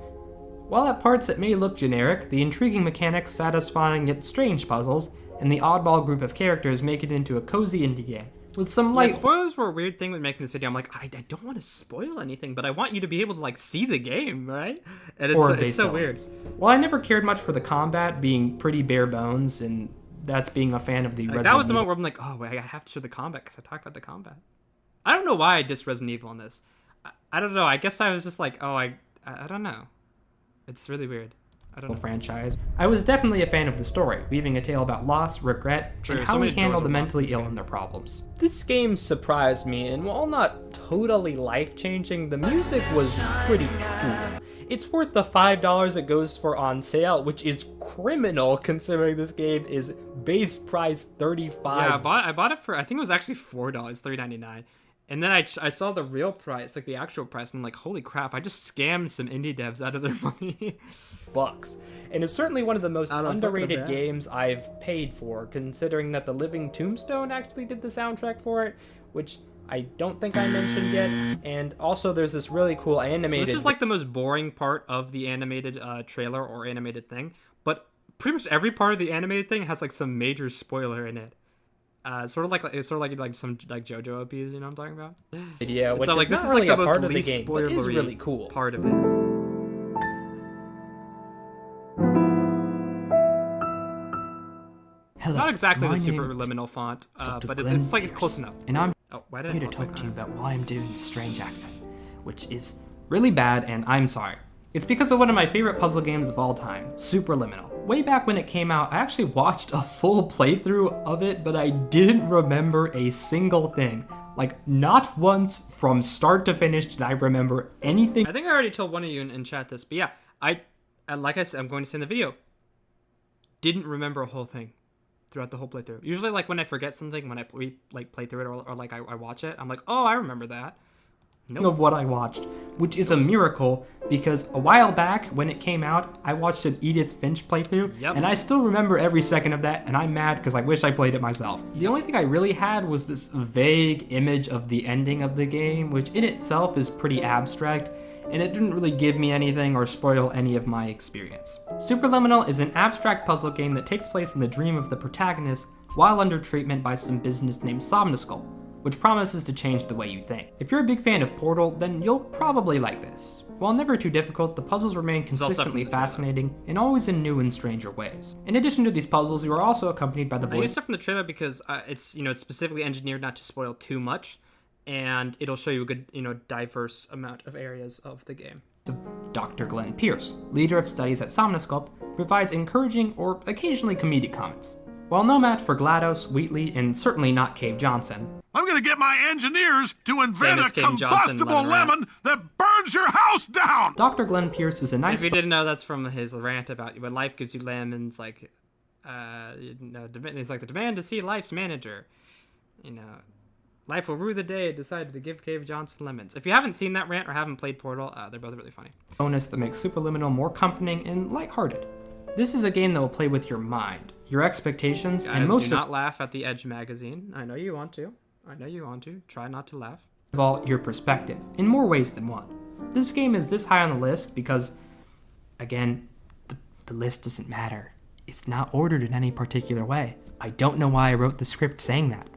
While at parts it may look generic, the intriguing mechanics, satisfying yet strange puzzles, and the oddball group of characters make it into a cozy indie game. With some light... spoilers were a weird thing with making this video. I'm like, I don't want to spoil anything, but I want you to be able to, like, see the game, right? And it's so weird. Well, I never cared much for the combat being pretty bare bones, and that's being a fan of the Resident That was the Evil. moment where I'm like, oh, wait, I have to show the combat because I talked about the combat. I don't know why I dissed Resident Evil in this. I don't know. I guess I was just like, oh, I don't know. It's really weird. I don't know. Franchise. I was definitely a fan of the story, weaving a tale about loss, regret, and how we handle the mentally ill and their problems. This game surprised me, and while not totally life-changing, the music was pretty cool. It's worth the $5 it goes for on sale, which is criminal considering this game is base price $35. Yeah, I bought it for, I think it was actually $4, $3.99. And then I saw the real price, like the actual price, and I'm like, holy crap, I just scammed some indie devs out of their money. Bucks. And it's certainly one of the most I don't underrated fucking bet. games I've paid for, considering that the Living Tombstone actually did the soundtrack for it, which I don't think I mentioned yet. And also there's this really cool So animated... this is like the most boring part of the animated trailer or animated thing, but pretty much every part of the animated thing has like some major spoiler in it. It's sort of like some like JoJo OPs, you know what I'm talking about? Yeah, which So, like, is this not is really like a the part most of the least game, but is spoilery really cool. part of it. Hello, Not exactly my the name super is liminal font, Dr. but Glenn it's like it's Pierce, close enough. and I'm Oh, why did here I to talk to you about why I'm doing the strange accent, which is really bad, and I'm sorry. It's because of one of my favorite puzzle games of all time, Superliminal. Way back when it came out, I actually watched a full playthrough of it, but I didn't remember a single thing. Like, not once from start to finish did I remember anything. I think I already told one of you in chat this, but yeah, I like I said, I'm going to say in the video, didn't remember a whole thing throughout the whole playthrough. Usually, like when I forget something, when I play through it or like I watch it, I'm like, oh, I remember that. Of what I watched, which is a miracle because a while back when it came out, I watched an Edith Finch playthrough, Yep. and I still remember every second of that, and I'm mad because I wish I played it myself. The only thing I really had was this vague image of the ending of the game, which in itself is pretty abstract, and it didn't really give me anything or spoil any of my experience. Superliminal is an abstract puzzle game that takes place in the dream of the protagonist while under treatment by some business named Somnaskull, which promises to change the way you think. If you're a big fan of Portal, then you'll probably like this. While never too difficult, the puzzles remain consistently fascinating and always in new and stranger ways. In addition to these puzzles, you are also accompanied by the I used voice stuff from the trailer because it's it's specifically engineered not to spoil too much, and it'll show you a good diverse amount of areas of the game. of Dr. Glenn Pierce, leader of studies at Somnasculpt, provides encouraging or occasionally comedic comments. While no match for GLaDOS, Wheatley, and certainly not Cave Johnson, I'm gonna get my engineers to invent Famous a Cave Johnson combustible lemon lemon that burns your house down! Dr. Glenn Pierce is a nice If you didn't know, that's from his rant about when life gives you lemons, like, it's like the demand to see life's manager. Life will rue the day it decided to give Cave Johnson lemons. If you haven't seen that rant or haven't played Portal, they're both really funny. bonus that makes Superliminal more comforting and lighthearted. This is a game that will play with your mind, your expectations, Guys, and most do not laugh at the Edge magazine. I know you want to. Try not to laugh. of all, your perspective, in more ways than one. This game is this high on the list because, again, the list doesn't matter. It's not ordered in any particular way. I don't know why I wrote the script saying that.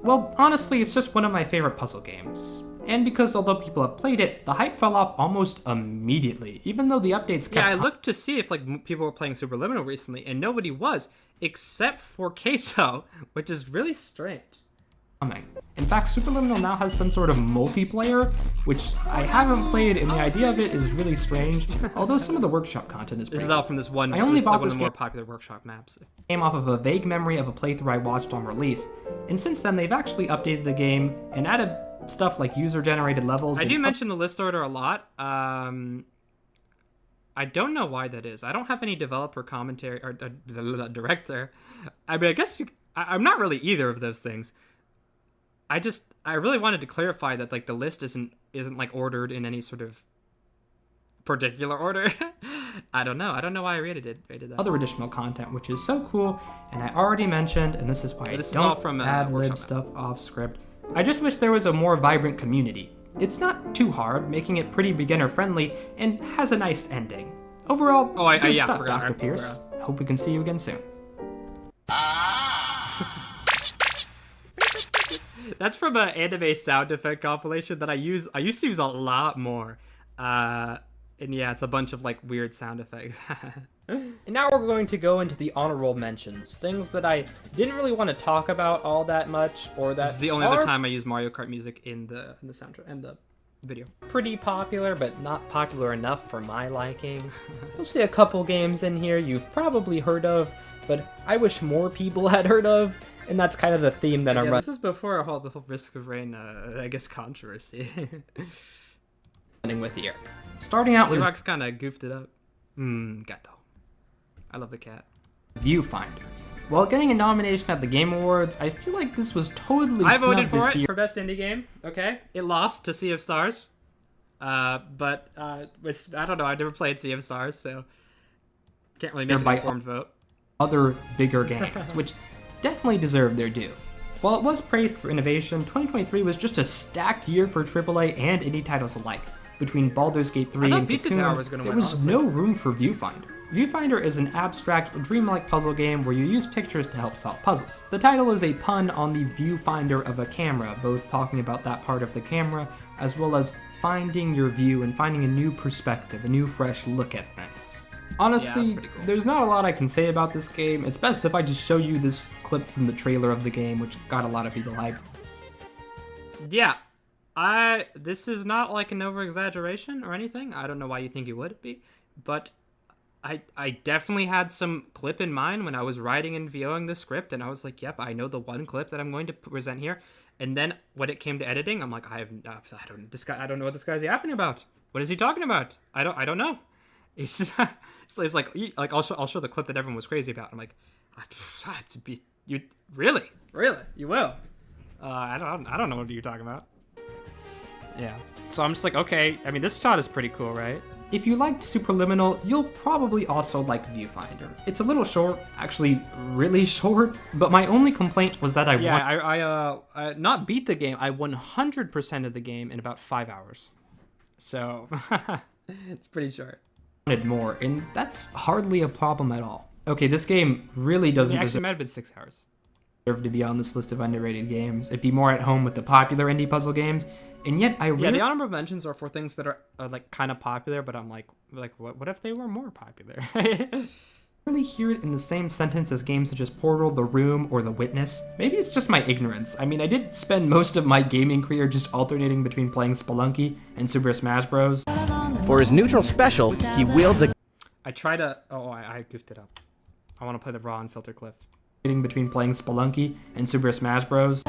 Well, honestly, it's just one of my favorite puzzle games. And because although people have played it, the hype fell off almost immediately, even though the updates kept Yeah, I looked to see if people were playing Superliminal recently, and nobody was, except for Queso, which is really strange. coming. In fact, Superliminal now has some sort of multiplayer, which I haven't played, and the idea of it is really strange, although some of the workshop content is This pretty is all from this one. I only this is bought like one this of the more game- popular workshop maps. came off of a vague memory of a playthrough I watched on release, and since then they've actually updated the game and added stuff like user-generated levels. I and do mention the list order a lot. I don't know why that is. I don't have any developer commentary or director. I mean, I guess I'm not really either of those things. I really wanted to clarify that like the list isn't like ordered in any sort of particular order. I don't know why I rated that. other additional content, which is so cool, and I already mentioned, and this is why This is I all don't from, ad lib Workshop stuff off script. I just wish there was a more vibrant community. It's not too hard, making it pretty beginner friendly, and has a nice ending. Overall, Oh, good yeah, stuff, forgot. Dr. Pierce. Hope we can see you again soon. That's from an anime sound effect compilation that I used to use a lot more. And yeah, it's a bunch of like weird sound effects. And now we're going to go into the honorable mentions, things that I didn't really want to talk about all that much, or that This is the only are other time I use Mario Kart music in the soundtrack and the video. pretty popular, but not popular enough for my liking. You'll see a couple games in here you've probably heard of, but I wish more people had heard of, and that's kind of the theme that I'm Yeah, running. this is before the whole Risk of Rain, I guess, controversy. With here. Starting out with Xbox kind of goofed it up. Gato. I love the cat. Viewfinder. While getting a nomination at the Game Awards, I feel like this was totally I snubbed voted for this it year. for best indie game. Okay, it lost to Sea of Stars, which I don't know. I never played Sea of Stars, so can't really make an By informed vote. other bigger games, which definitely deserve their due. While it was praised for innovation, 2023 was just a stacked year for AAA and indie titles alike. Between Baldur's Gate 3 thought and Pizza Cocoon, Tower was gonna there win, was honestly. no room for Viewfinder. Viewfinder is an abstract, dreamlike puzzle game where you use pictures to help solve puzzles. The title is a pun on the viewfinder of a camera, both talking about that part of the camera, as well as finding your view and finding a new perspective, a new fresh look at things. Honestly, pretty cool. there's not a lot I can say about this game. It's best if I just show you this clip from the trailer of the game, which got a lot of people hyped. Yeah, this is not like an over exaggeration or anything. I don't know why you think it would be, but I definitely had some clip in mind when I was writing and VOing the script, and I was like, yep, I know the one clip that I'm going to present here. And then when it came to editing, I'm like, I don't know what this guy's yapping about. What is he talking about? I don't know. It's just, it's like I'll show the clip that everyone was crazy about. I'm like, you really you will. I don't know what you're talking about. Yeah. So I'm just like, okay. I mean, this shot is pretty cool, right? If you liked Superliminal, you'll probably also like Viewfinder. It's a little short, actually really short, but my only complaint was that I I not beat the game. I 100% of the game in about 5 hours. So it's pretty short. wanted more, and that's hardly a problem at all. Okay, this game really doesn't It actually deserve might have been 6 hours. to be on this list of underrated games. It'd be more at home with the popular indie puzzle games, and yet I Yeah, really the honorable mentions are for things that are like kind of popular, but I'm like what if they were more popular? rarely hear it in the same sentence as games such as Portal, The Room, or The Witness. Maybe it's just my ignorance. I mean, I did spend most of my gaming career just alternating between playing Spelunky and Super Smash Bros. For his neutral special, he wields a I try to. Oh, I goofed it up. I want to play the raw unfiltered clip. Between playing Spelunky and Super Smash Bros.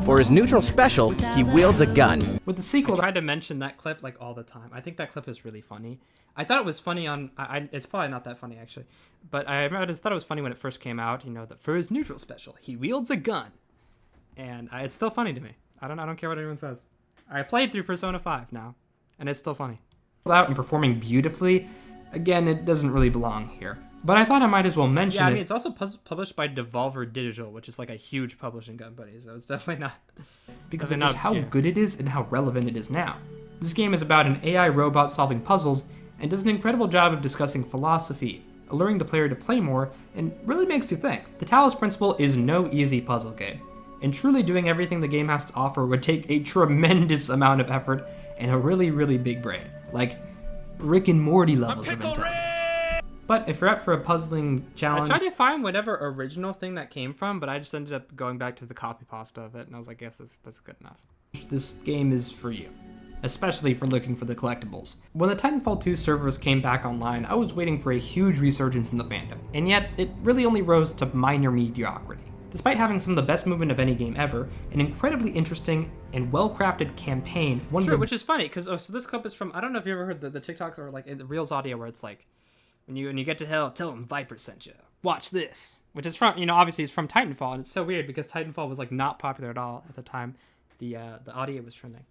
For his neutral special, he wields a gun. With the I sequel, tried to mention that clip like all the time. I think that clip is really funny. I thought it was funny on. It's probably not that funny actually, but I just thought it was funny when it first came out. You know, that for his neutral special, he wields a gun, and it's still funny to me. I don't care what anyone says. I played through Persona 5 now, and it's still funny. out and performing beautifully, again, it doesn't really belong here. But I thought I might as well mention Yeah, I it. mean, it's also published by Devolver Digital, which is like a huge publishing company, so it's definitely not. because they're of not just how obscure. good it is and how relevant it is now. This game is about an AI robot solving puzzles and does an incredible job of discussing philosophy, alluring the player to play more, and really makes you think. The Talos Principle is no easy puzzle game, and truly doing everything the game has to offer would take a tremendous amount of effort and a really, really big brain. Like Rick and Morty levels of intelligence. But if you're up for a puzzling I challenge, tried to find whatever original thing that came from, but I just ended up going back to the copy pasta of it, and I was like, yes, that's good enough. this game is for you, especially for looking for the collectibles. When the Titanfall 2 servers came back online, I was waiting for a huge resurgence in the fandom, and yet it really only rose to minor mediocrity. Despite having some of the best movement of any game ever, an incredibly interesting and well-crafted campaign, one Sure, of the which is funny, because so this clip is from, I don't know if you ever heard the TikToks or like in the Reels audio where it's like, when you get to hell, tell them Viper sent you. Watch this. Which is from, obviously it's from Titanfall, and it's so weird because Titanfall was like not popular at all at the time the audio was trending.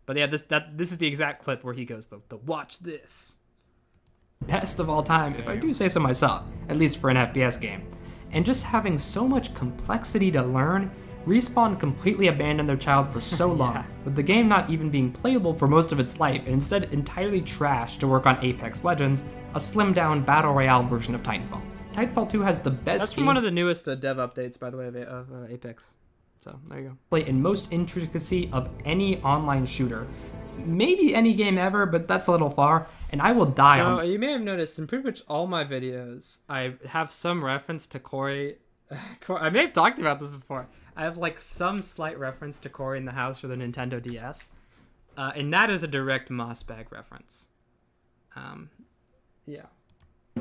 But yeah, this is the exact clip where he goes, the watch this. best of all time, if I do say so myself, at least for an FPS game. And just having so much complexity to learn, Respawn completely abandoned their child for so long, with the game not even being playable for most of its life, and instead entirely trashed to work on Apex Legends, a slimmed down battle royale version of Titanfall. Titanfall 2 has the best That's from one of the newest dev updates, by the way, of Apex. So there you go. gameplay and most intricacy of any online shooter. Maybe any game ever, but that's a little far, and I will die So on you may have noticed in pretty much all my videos, I have some reference to Corey. I may have talked about this before. I have like some slight reference to Corey in the house for the Nintendo DS, and that is a direct Mossbag reference. Yeah.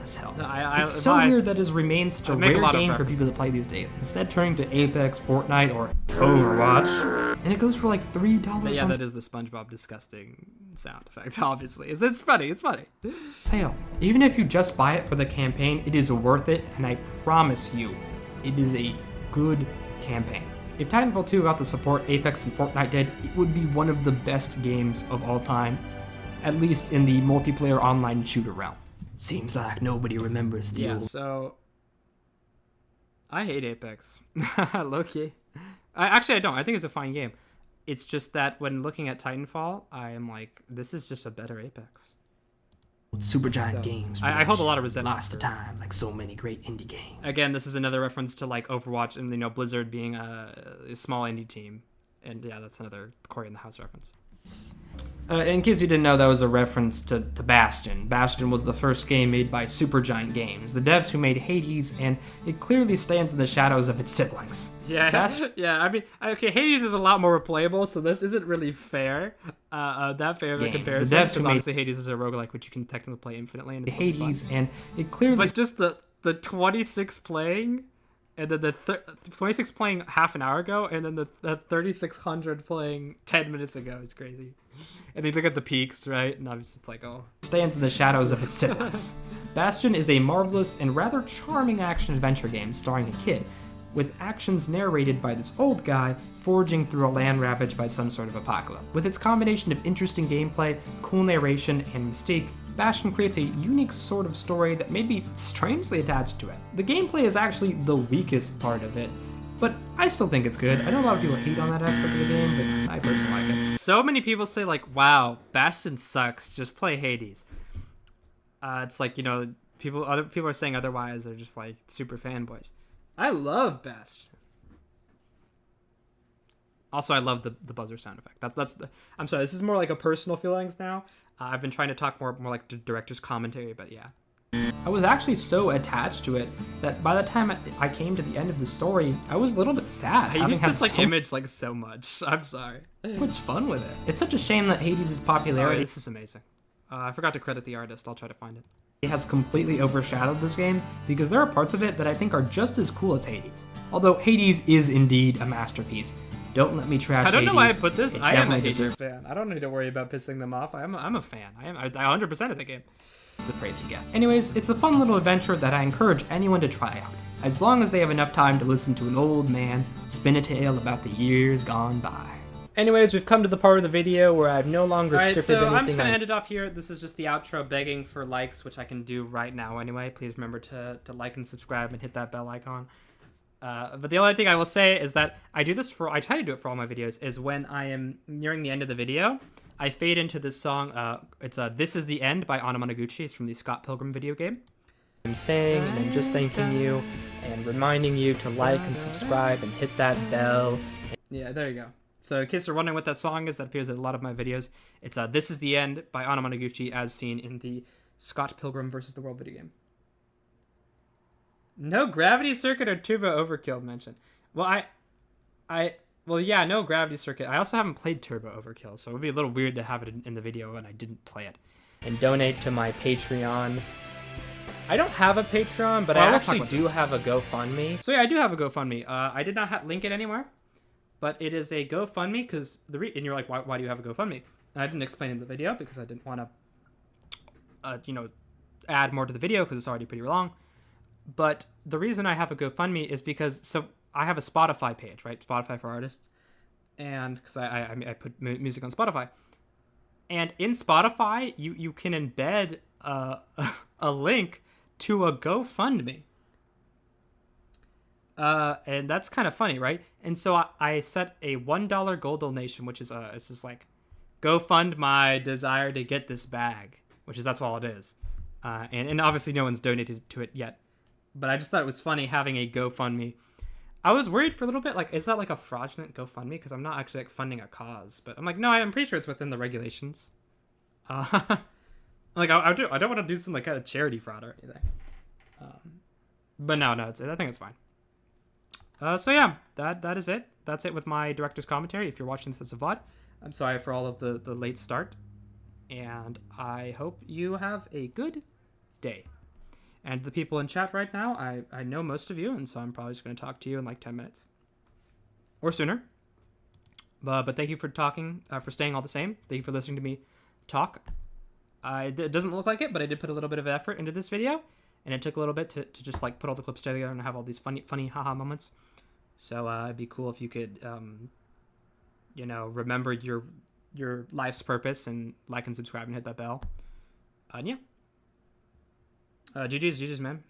as hell. No, I- It's so weird that it has remained such a make a rare lot of game for references. people to play these days. Instead turning to Apex, Fortnite, or Overwatch, and it goes for like $3 But yeah, on that is the SpongeBob disgusting sound effect. Obviously, it's funny. It's funny. sale. Even if you just buy it for the campaign, it is worth it, and I promise you, it is a good campaign. If Titanfall 2 got the support Apex and Fortnite did, it would be one of the best games of all time, at least in the multiplayer online shooter realm. Seems like nobody remembers the Yeah. old So I hate Apex. Low-key. Actually, I don't. I think it's a fine game. It's just that when looking at Titanfall, I am like, this is just a better Apex. Supergiant games. I hold a lot of resentment Lost to for- time, like so many great indie games. Again, this is another reference to like Overwatch and Blizzard being a small indie team, and yeah, that's another Corey in the House reference. In case you didn't know, that was a reference to Bastion. Bastion was the first game made by Supergiant Games, the devs who made Hades, and it clearly stands in the shadows of its siblings. Yeah, yeah. I mean, okay, Hades is a lot more replayable, so this isn't really fair. That fair of a Games. The comparison. devs who Because made- obviously Hades is a roguelike, which you can technically play infinitely. And it's really fun. Hades, and it clearly But just the 26 playing, and then the 26 playing half an hour ago, and then the 3600 playing 10 minutes ago is crazy. And then you look at the peaks, right? And obviously it's like, oh. stands in the shadows of its siblings. Bastion is a marvelous and rather charming action-adventure game starring a kid, with actions narrated by this old guy forging through a land ravaged by some sort of apocalypse. With its combination of interesting gameplay, cool narration, and mystique, Bastion creates a unique sort of story that may be strangely attached to it. The gameplay is actually the weakest part of it, but I still think it's good. I know a lot of people hate on that aspect of the game, but I personally like it. So many people say like, wow, Bastion sucks, just play Hades. It's like, other people are saying otherwise. They're just like super fanboys. I love Bastion. Also, I love the buzzer sound effect. I'm sorry, this is more like a personal feelings now. I've been trying to talk more like director's commentary, but yeah. I was actually so attached to it that by the time I came to the end of the story, I was a little bit sad. I having use had this like so image like so much. I'm sorry. much fun with it. It's such a shame that Hades' Oh, popularity this is amazing. I forgot to credit the artist. I'll try to find it. has completely overshadowed this game because there are parts of it that I think are just as cool as Hades. Although Hades is indeed a masterpiece. Don't let me trash I don't know Hades. why I put this. It I am a definitely Hades deserves fan. I don't need to worry about pissing them off. I'm a fan. I 100% of the game. the praise it gets. Anyways, it's a fun little adventure that I encourage anyone to try out, as long as they have enough time to listen to an old man spin a tale about the years gone by. Anyways, we've come to the part of the video where I've no longer Alright, scripted so anything. I'm just gonna end it off here. This is just the outro begging for likes, which I can do right now anyway. Please remember to like and subscribe and hit that bell icon. But the only thing I will say is that I try to do it for all my videos, is when I am nearing the end of the video, I fade into this song. It's This Is the End by Anamanaguchi. It's from the Scott Pilgrim video game. I'm saying, and I'm just thanking you and reminding you to like and subscribe and hit that bell. Yeah, there you go. So in case you're wondering what that song is, that appears in a lot of my videos. It's This Is the End by Anamanaguchi, as seen in the Scott Pilgrim vs. the World video game. No Gravity Circuit or Turbo Overkill mentioned. Well, yeah, no Gravity Circuit. I also haven't played Turbo Overkill, so it would be a little weird to have it in the video when I didn't play it. And donate to my Patreon. I don't have a Patreon, but Well, I we'll talk actually about do this. have a GoFundMe. So yeah, I do have a GoFundMe. I did not link it anywhere, but it is a GoFundMe because and you're like, why do you have a GoFundMe? And I didn't explain in the video because I didn't want to, add more to the video because it's already pretty long. But the reason I have a GoFundMe is because I have a Spotify page, right? Spotify for artists, and because I put music on Spotify, and in Spotify you can embed a link to a GoFundMe. And that's kind of funny, right? And so I set a $1 gold donation, which is it's just like, go fund my desire to get this bag, that's all it is. And obviously no one's donated to it yet. But I just thought it was funny having a GoFundMe. I was worried for a little bit, like, is that like a fraudulent GoFundMe? Because I'm not actually like funding a cause. But I'm like, no, I'm pretty sure it's within the regulations. Like, I don't want to do some like kind of charity fraud or anything. But no, I think it's fine. So yeah, that is it. That's it with my director's commentary. If you're watching this as a VOD, I'm sorry for all of the late start. And I hope you have a good day. And the people in chat right now, I know most of you, and so I'm probably just going to talk to you in like 10 minutes. Or sooner. But thank you for talking, for staying all the same. Thank you for listening to me talk. It doesn't look like it, but I did put a little bit of effort into this video. And it took a little bit to just like put all the clips together and have all these funny haha moments. So it'd be cool if you could, remember your life's purpose and like and subscribe and hit that bell. And yeah. GG's, man.